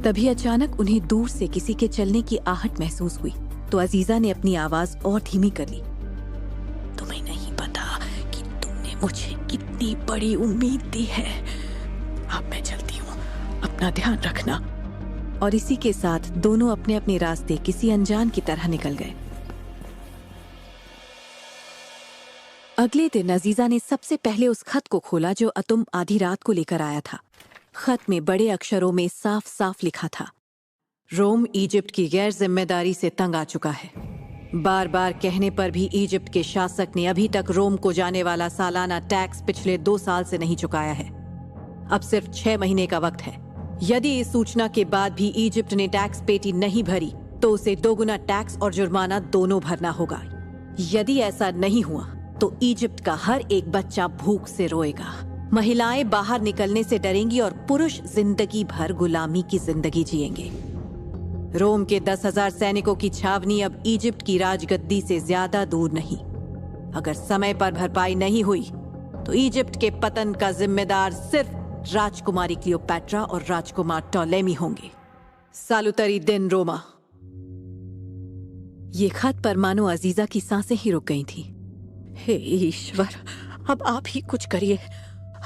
तभी अचानक उन्हें दूर से किसी के चलने की आहट महसूस हुई, तो अजीजा ने अपनी आवाज और धीमी कर ली, तुम्हें नहीं पता कि तुमने मुझे कितनी बड़ी उम्मीद दी है। अब मैं चलती हूँ, अपना ध्यान रखना। और इसी के साथ दोनों अपने अपने रास्ते किसी अनजान की तरह निकल गए। अगले दिन अजीजा ने सबसे पहले उस खत को खोला जो अतुम आधी रात को लेकर आया था। खत में बड़े अक्षरों में साफ साफ लिखा था, रोम इजिप्ट की गैर जिम्मेदारी से तंग आ चुका है। बार बार कहने पर भी इजिप्ट के शासक ने अभी तक रोम को जाने वाला सालाना टैक्स पिछले 2 साल से नहीं चुकाया है। अब सिर्फ 6 महीने का वक्त है। यदि इस सूचना के बाद भी इजिप्ट ने टैक्स पेटी नहीं भरी तो उसे 2 गुना टैक्स और जुर्माना दोनों भरना होगा। यदि ऐसा नहीं हुआ तो इजिप्ट का हर एक बच्चा भूख से रोएगा, महिलाएं बाहर निकलने से डरेंगी और पुरुष जिंदगी भर गुलामी की जिंदगी जिएंगे। रोम के 10,000 सैनिकों की छावनी अब इजिप्ट की राजगद्दी से ज्यादा दूर नहीं। अगर समय पर भरपाई नहीं हुई तो इजिप्ट के पतन का जिम्मेदार सिर्फ राजकुमारी क्लियोपैट्रा और राजकुमार टॉलेमी होंगे। सालुतरी दिन रोमा। ये खत पर मानो अजीजा की सांसें ही रुक गई थी। हे ईश्वर, अब आप ही कुछ करिए।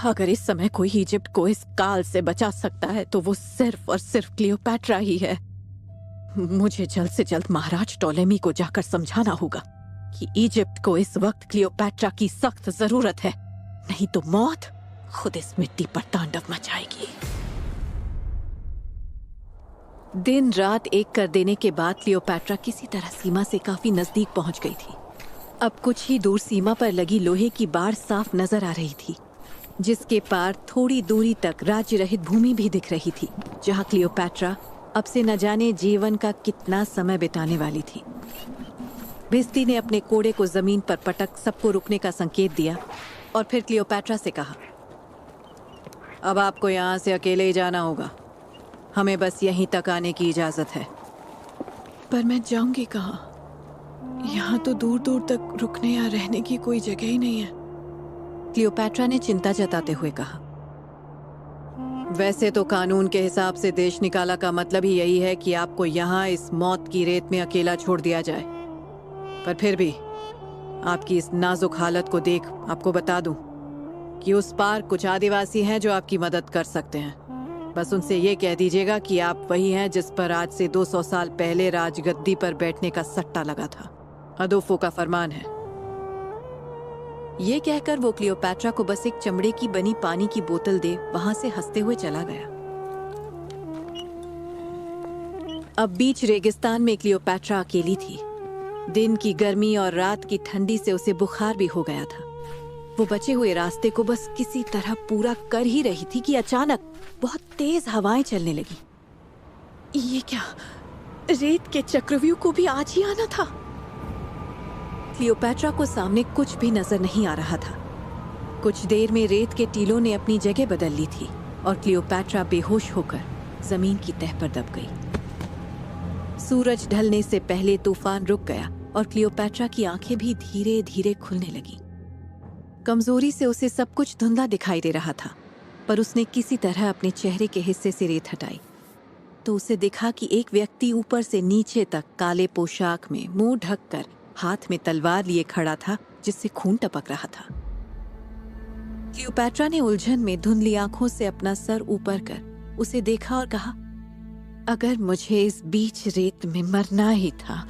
अगर इस समय कोई इजिप्ट को इस काल से बचा सकता है तो वो सिर्फ और सिर्फ क्लियोपैट्रा ही है। मुझे जल्द से जल्द महाराज टॉलेमी को जाकर समझाना होगा कि इजिप्ट को इस वक्त क्लियोपैट्रा की सख्त जरूरत है, नहीं तो मौत खुद इस मिट्टी पर तांडव मचाएगी। दिन रात एक कर देने के बाद क्लियोपैट्रा किसी तरह सीमा से काफी नजदीक पहुंच गई थी। अब कुछ ही दूर सीमा पर लगी लोहे की बाड़ साफ नजर आ रही थी, जिसके पार थोड़ी दूरी तक राज्य रहित भूमि भी दिख रही थी, जहां क्लियोपैट्रा अब से न जाने जीवन का कितना समय बिताने वाली थी। भिस्ती ने अपने कोड़े को जमीन पर पटक सबको रुकने का संकेत दिया और फिर क्लियोपैट्रा से कहा, अब आपको यहाँ से अकेले ही जाना होगा। हमें बस यहीं तक आने की इजाजत है। पर मैं जाऊंगी कहाँ? यहाँ तो दूर दूर तक रुकने या रहने की कोई जगह ही नहीं है। क्लियोपैट्रा ने चिंता जताते हुए कहा, वैसे तो कानून के हिसाब से देश निकाला का मतलब ही यही है कि आपको यहाँ इस मौत की रेत में अकेला छोड़ दिया जाए। पर फिर भी आपकी इस नाजुक हालत को देख आपको बता दूं कि उस पार कुछ आदिवासी हैं जो आपकी मदद कर सकते हैं। बस उनसे ये कह दीजिएगा कि आप वही हैं जिस पर आज से 200 साल पहले राजगद्दी पर बैठने का सट्टा लगा था। अदोफो का फरमान है। ये कहकर वो क्लियोपैट्रा को बस एक चमड़े की बनी पानी की बोतल दे वहां से हंसते हुए चला गया। अब बीच रेगिस्तान में क्लियोपैट्रा अकेली थी। दिन की गर्मी और रात की ठंडी से उसे बुखार भी हो गया था। वो बचे हुए रास्ते को बस किसी तरह पूरा कर ही रही थी कि अचानक बहुत तेज हवाएं चलने लगी। ये क्या, रेत के चक्रव्यूह को भी आज ही आना था? क्लियोपैट्रा को सामने कुछ भी नजर नहीं आ रहा था। कुछ देर में रेत के टीलों ने अपनी जगह बदल ली थी और क्लियोपैट्रा बेहोश होकर जमीन की तह पर दब गई। सूरज ढलने से पहले तूफान रुक गया और क्लियोपैट्रा की आंखें भी धीरे धीरे खुलने लगीं। कमजोरी से उसे सब कुछ धुंधला दिखाई दे रहा था। पर उसने किसी तरह अपने चेहरे के हिस्से से रेत हटाई तो उसे दिखा कि एक व्यक्ति ऊपर से नीचे तक काले पोशाक में मुंह ढककर हाथ में तलवार लिए खड़ा था, जिससे खून टपक रहा था। क्लियोपैट्रा ने उलझन में धुंधली आंखों से अपना सर ऊपर कर उसे देखा और कहा, अगर मुझे इस बीच रेत में मरना ही था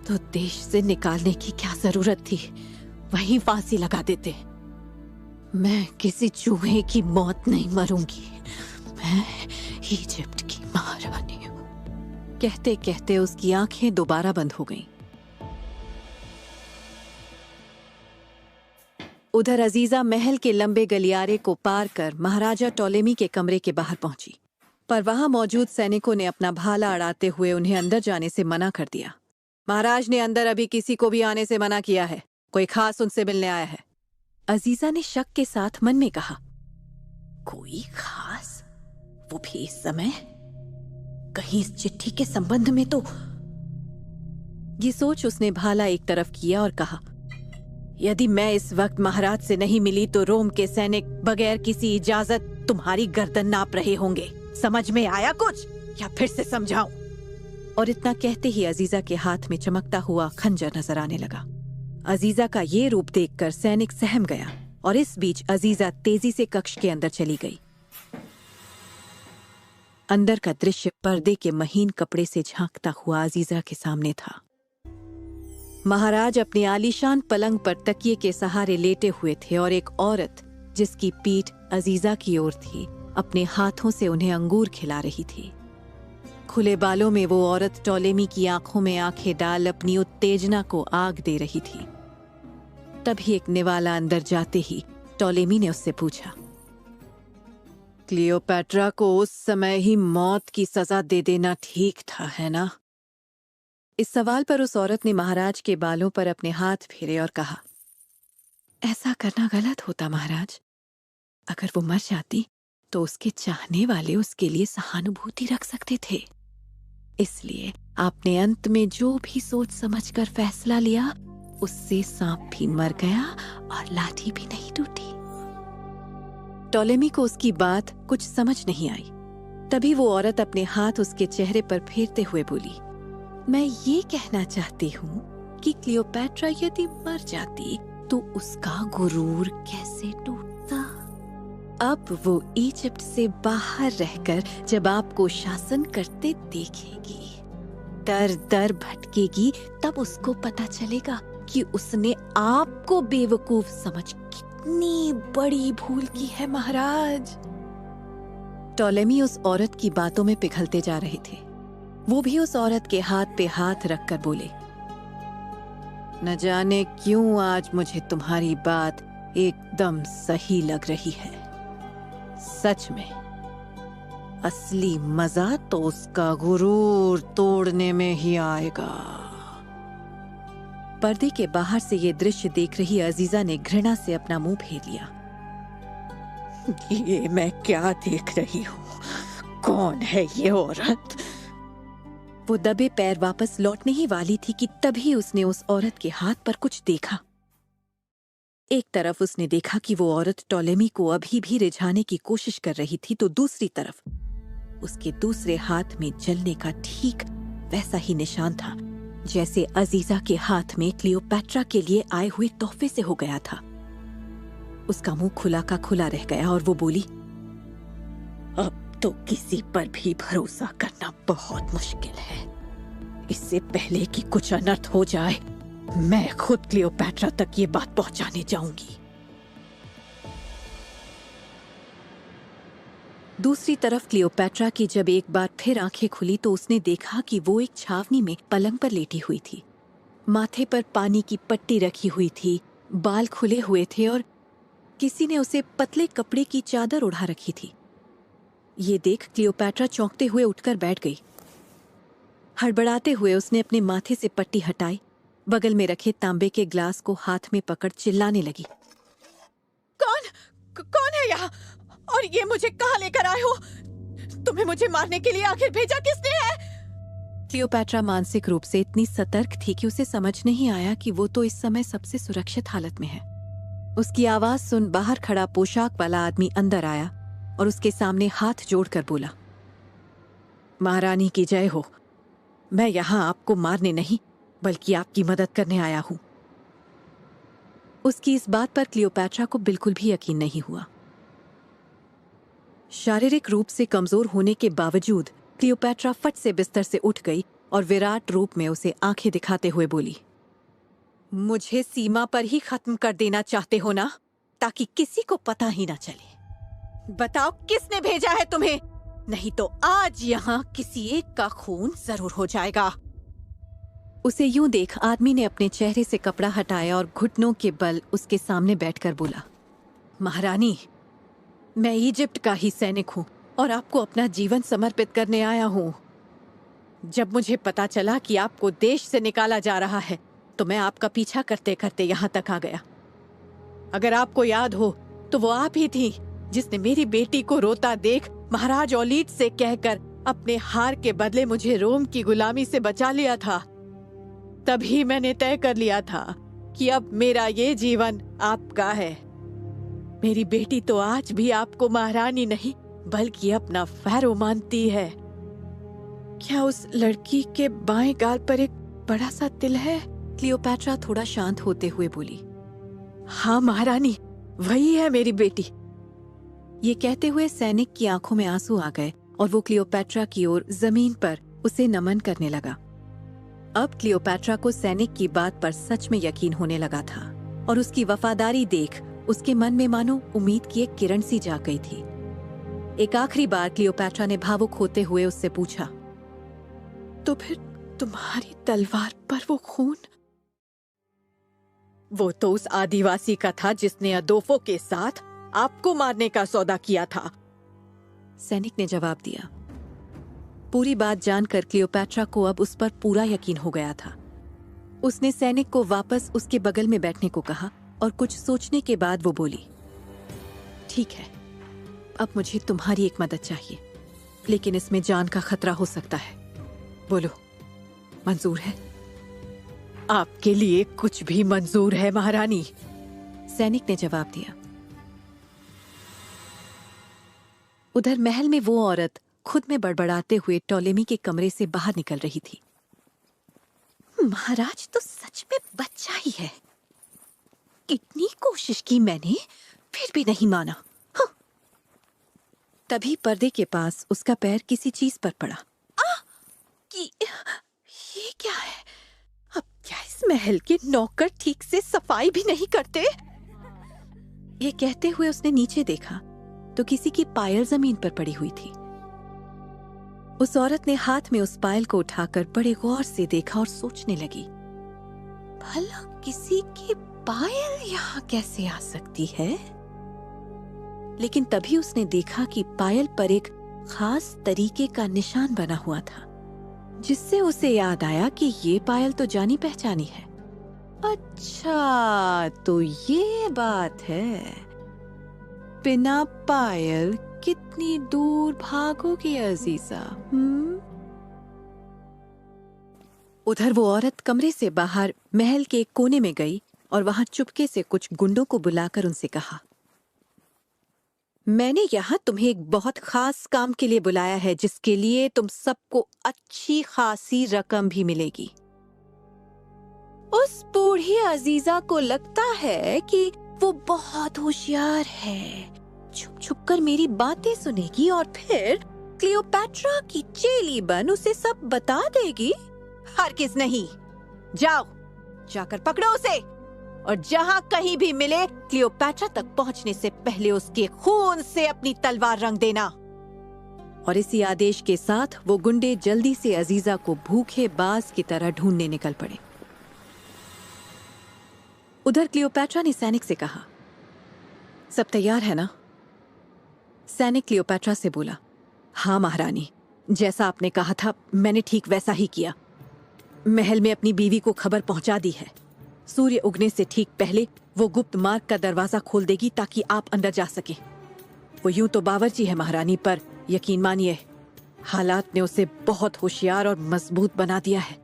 तो देश से निकालने की क्या जरूरत थी, वहीं फांसी लगा देते। मैं किसी चूहे की मौत नहीं मरूंगी, मैं इजिप्ट की महारानी हूं। कहते कहते उसकी आंखें दोबारा बंद हो गईं। उधर अजीजा महल के लंबे गलियारे को पार कर महाराजा टोलेमी के कमरे के बाहर पहुंची, पर वहां मौजूद सैनिकों ने अपना भाला अड़ाते हुए उन्हें अंदर जाने से मना कर दिया। महाराज ने अंदर अभी किसी को भी आने से मना किया है, कोई खास उनसे मिलने आया है। अजीजा ने शक के साथ मन में कहा, कोई खास? वो भी इस समय? कहीं इस चिट्ठी के संबंध में तो? ये सोच उसने भाला एक तरफ किया और कहा, यदि मैं इस वक्त महाराज से नहीं मिली तो रोम के सैनिक बगैर किसी इजाजत तुम्हारी गर्दन नाप रहे होंगे। समझ में आया कुछ, या फिर से समझाऊं? और इतना कहते ही अजीजा के हाथ में चमकता हुआ खंजर नजर आने लगा। अजीजा का ये रूप देखकर सैनिक सहम गया और इस बीच अजीजा तेजी से कक्ष के अंदर चली गई। अंदर का दृश्य पर्दे के महीन कपड़े से झांकता हुआ अजीजा के सामने था। महाराज अपने आलीशान पलंग पर तकिए के सहारे लेटे हुए थे और एक औरत, जिसकी पीठ अजीजा की ओर थी, अपने हाथों से उन्हें अंगूर खिला रही थी। खुले बालों में वो औरत टोलेमी की आंखों में आंखें डाल अपनी उत्तेजना को आग दे रही थी। तभी एक निवाला अंदर जाते ही टोलेमी ने उससे पूछा, क्लियोपैट्रा को उस समय ही मौत की सजा दे देना ठीक था, है ना? इस सवाल पर उस औरत ने महाराज के बालों पर अपने हाथ फेरे और कहा, ऐसा करना गलत होता महाराज। अगर वो मर जाती तो उसके चाहने वाले उसके लिए सहानुभूति रख सकते थे। इसलिए आपने अंत में जो भी सोच समझकर फैसला लिया, उससे सांप भी मर गया और लाठी भी नहीं टूटी। टोलेमी को उसकी बात कुछ समझ नहीं आई। तभी वो औरत अपने हाथ उसके चेहरे पर फेरते हुए बोली, मैं ये कहना चाहती हूँ कि क्लियोपैट्रा यदि मर जाती तो उसका गुरूर कैसे टूटता? अब वो इजिप्ट से बाहर रहकर जब आपको शासन करते देखेगी, दर दर भटकेगी, तब उसको पता चलेगा कि उसने आपको बेवकूफ समझ कितनी बड़ी भूल की है महाराज। टोलेमी उस औरत की बातों में पिघलते जा रहे थे। वो भी उस औरत के हाथ पे हाथ रखकर बोले, न जाने क्यों आज मुझे तुम्हारी बात एकदम सही लग रही है। सच में असली मजा तो उसका गुरूर तोड़ने में ही आएगा। पर्दे के बाहर से ये दृश्य देख रही अजीजा ने घृणा से अपना मुंह फेर लिया। ये मैं क्या देख रही हूँ? कौन है ये औरत? वो दबे पैर वापस लौटने ही वाली थी कि तभी उसने उस औरत के हाथ पर कुछ देखा। एक तरफ उसने देखा कि वो औरत टोलेमी को अभी भी रिझाने की कोशिश कर रही थी, तो दूसरी तरफ उसके दूसरे हाथ में जलने का ठीक वैसा ही निशान था जैसे अजीजा के हाथ में क्लियोपैट्रा के लिए आए हुए तोहफे से हो गया था। उसका मुंह खुला का खुला रह गया और वो बोली, अब तो किसी पर भी भरोसा करना बहुत मुश्किल है। इससे पहले कि कुछ अनर्थ हो जाए, मैं खुद क्लियोपैट्रा तक ये बात पहुंचाने जाऊंगी। दूसरी तरफ क्लियोपैट्रा की जब एक बार फिर आंखें खुली तो उसने देखा कि वो एक छावनी में पलंग पर लेटी हुई थी। माथे पर पानी की पट्टी रखी हुई थी, बाल खुले हुए थे और किसी ने उसे पतले कपड़े की चादर ओढ़ा रखी थी। ये देख क्लियोपैट्रा चौंकते हुए उठकर बैठ गई। हड़बड़ाते हुए उसने अपने माथे से पट्टी हटाई, बगल में रखे तांबे के ग्लास को हाथ में पकड़ चिल्लाने लगी, कौन है यहाँ? और ये मुझे कहाँ लेकर आए हो? तुम्हें मुझे मारने के लिए आखिर भेजा किसने है? क्लियोपैट्रा मानसिक रूप से इतनी सतर्क थी कि उसे समझ नहीं आया कि वो तो इस समय सबसे सुरक्षित हालत में है। उसकी आवाज सुन बाहर खड़ा पोशाक वाला आदमी अंदर आया, और उसके सामने हाथ जोड़कर बोला, महारानी की जय हो। मैं यहां आपको मारने नहीं बल्कि आपकी मदद करने आया हूं। उसकी इस बात पर क्लियोपैट्रा को बिल्कुल भी यकीन नहीं हुआ। शारीरिक रूप से कमजोर होने के बावजूद क्लियोपैट्रा फट से बिस्तर से उठ गई और विराट रूप में उसे आंखें दिखाते हुए बोली, मुझे सीमा पर ही खत्म कर देना चाहते हो ना, ताकि किसी को पता ही ना चले। बताओ किसने भेजा है तुम्हें, नहीं तो आज यहाँ किसी एक का खून जरूर हो जाएगा। उसे यूं देख आदमी ने अपने चेहरे से कपड़ा हटाया और घुटनों के बल उसके सामने बैठकर बोला, महारानी, मैं इजिप्ट का ही सैनिक हूं और आपको अपना जीवन समर्पित करने आया हूं। जब मुझे पता चला कि आपको देश से निकाला जा रहा है तो मैं आपका पीछा करते करते यहाँ तक आ गया। अगर आपको याद हो तो वो आप ही थी जिसने मेरी बेटी को रोता देख महाराज ओलीट से कहकर अपने हार के बदले मुझे रोम की गुलामी से बचा लिया था। तभी मैंने तय कर लिया था कि अब मेरा ये जीवन आपका है। मेरी बेटी तो आज भी आपको महारानी नहीं बल्कि अपना फैरो मानती है। क्या उस लड़की के बाएं गाल पर एक बड़ा सा तिल है? क्लियोपैट्रा थोड़ा शांत होते हुए बोली, हाँ महारानी, वही है मेरी बेटी। ये कहते हुए सैनिक की आंखों में आंसू आ गए और वो क्लियोपैट्रा की ओर जमीन पर उसे नमन करने लगा। अब क्लियोपैट्रा को सैनिक की बात पर सच में यकीन होने लगा था और उसकी वफादारी देख उसके मन में मानो उम्मीद की एक किरण सी जाग गई थी। एक आखिरी बार क्लियोपैट्रा ने भावुक होते हुए उससे पूछा, तो फिर तुम्हारी तलवार पर वो खून? वो तो उस आदिवासी का था जिसने अदोफो के साथ आपको मारने का सौदा किया था, सैनिक ने जवाब दिया। पूरी बात जानकर क्लियोपैट्रा को अब उस पर पूरा यकीन हो गया था। उसने सैनिक को वापस उसके बगल में बैठने को कहा और कुछ सोचने के बाद वो बोली, ठीक है, अब मुझे तुम्हारी एक मदद चाहिए, लेकिन इसमें जान का खतरा हो सकता है। बोलो, मंजूर है? आपके लिए कुछ भी मंजूर है महारानी, सैनिक ने जवाब दिया। उधर महल में वो औरत खुद में बड़बड़ाते हुए टोलेमी के कमरे से बाहर निकल रही थी। महाराज तो सच में बच्चा ही है। कितनी कोशिश की मैंने, फिर भी नहीं माना। हाँ। तभी पर्दे के पास उसका पैर किसी चीज पर पड़ा। ये क्या है? अब क्या इस महल के नौकर ठीक से सफाई भी नहीं करते? ये कहते हुए उसने नीचे देखा तो किसी की पायल जमीन पर पड़ी हुई थी। उस औरत ने हाथ में उस पायल को उठाकर बड़े गौर से देखा और सोचने लगी, भला किसी की पायल यहाँ कैसे आ सकती है? लेकिन तभी उसने देखा कि पायल पर एक खास तरीके का निशान बना हुआ था, जिससे उसे याद आया कि ये पायल तो जानी पहचानी है। अच्छा, तो ये बात है। बिना पायल कितनी दूर भागोगी अजीजा? उधर वो औरत कमरे से बाहर महल के एक कोने में गई और वहां चुपके से कुछ गुंडों को बुलाकर उनसे कहा, मैंने यहाँ तुम्हें एक बहुत खास काम के लिए बुलाया है, जिसके लिए तुम सबको अच्छी खासी रकम भी मिलेगी। उस बूढ़ी अजीजा को लगता है कि वो बहुत होशियार है, छुप छुप कर मेरी बातें सुनेगी और फिर क्लियोपैट्रा की चेली बन उसे सब बता देगी। हरगिज़ नहीं, जाओ जाकर पकड़ो उसे और जहां कहीं भी मिले क्लियोपैट्रा तक पहुंचने से पहले उसके खून से अपनी तलवार रंग देना। और इसी आदेश के साथ वो गुंडे जल्दी से अजीजा को भूखे बाज की तरह ढूंढने निकल पड़े। उधर क्लियोपैट्रा ने सैनिक से कहा, सब तैयार है ना? सैनिक क्लियोपैट्रा से बोला, हाँ महारानी, जैसा आपने कहा था मैंने ठीक वैसा ही किया। महल में अपनी बीवी को खबर पहुंचा दी है। सूर्य उगने से ठीक पहले वो गुप्त मार्ग का दरवाजा खोल देगी ताकि आप अंदर जा सके। वो यूं तो बावर्ची है महारानी, पर यकीन मानिए हालात ने उसे बहुत होशियार और मजबूत बना दिया है।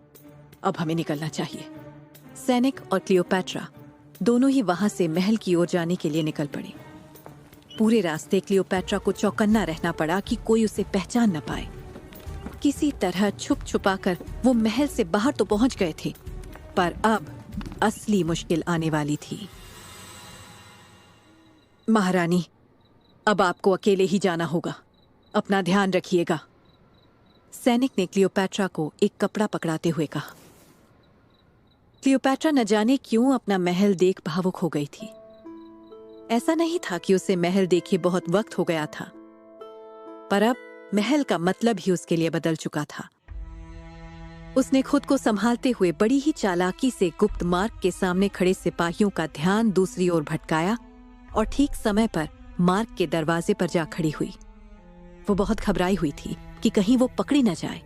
अब हमें निकलना चाहिए। सैनिक और क्लियोपैट्रा दोनों ही वहां से महल की ओर जाने के लिए निकल पड़े। पूरे रास्ते क्लियोपैट्रा को चौकन्ना रहना पड़ा कि कोई उसे पहचान न पाए। किसी तरह छुप छुपा कर वो महल से बाहर तो पहुंच गए थे, पर अब असली मुश्किल आने वाली थी। महारानी, अब आपको अकेले ही जाना होगा। अपना ध्यान रखिएगा। सैनिक ने क्लियोपैट्रा को एक कपड़ा पकड़ाते हुए कहा। क्लियोपैट्रा न जाने क्यों अपना महल देख भावुक हो गई थी। ऐसा नहीं था कि उसे महल देखे बहुत वक्त हो गया था, पर अब महल का मतलब ही उसके लिए बदल चुका था। उसने खुद को संभालते हुए बड़ी ही चालाकी से गुप्त मार्ग के सामने खड़े सिपाहियों का ध्यान दूसरी ओर भटकाया और ठीक समय पर मार्ग के दरवाजे पर जा खड़ी हुई। वो बहुत घबराई हुई थी कि कहीं वो पकड़ी न जाए,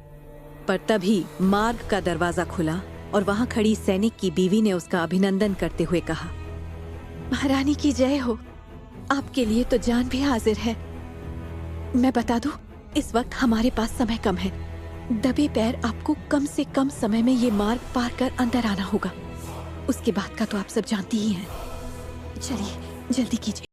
पर तभी मार्ग का दरवाजा खुला और वहां खड़ी सैनिक की बीवी ने उसका अभिनंदन करते हुए कहा, महारानी की जय हो। आपके लिए तो जान भी हाजिर है। मैं बता दूं, इस वक्त हमारे पास समय कम है। दबे पैर आपको कम से कम समय में ये मार्ग पार कर अंदर आना होगा। उसके बाद का तो आप सब जानती ही हैं। चलिए, जल्दी कीजिए।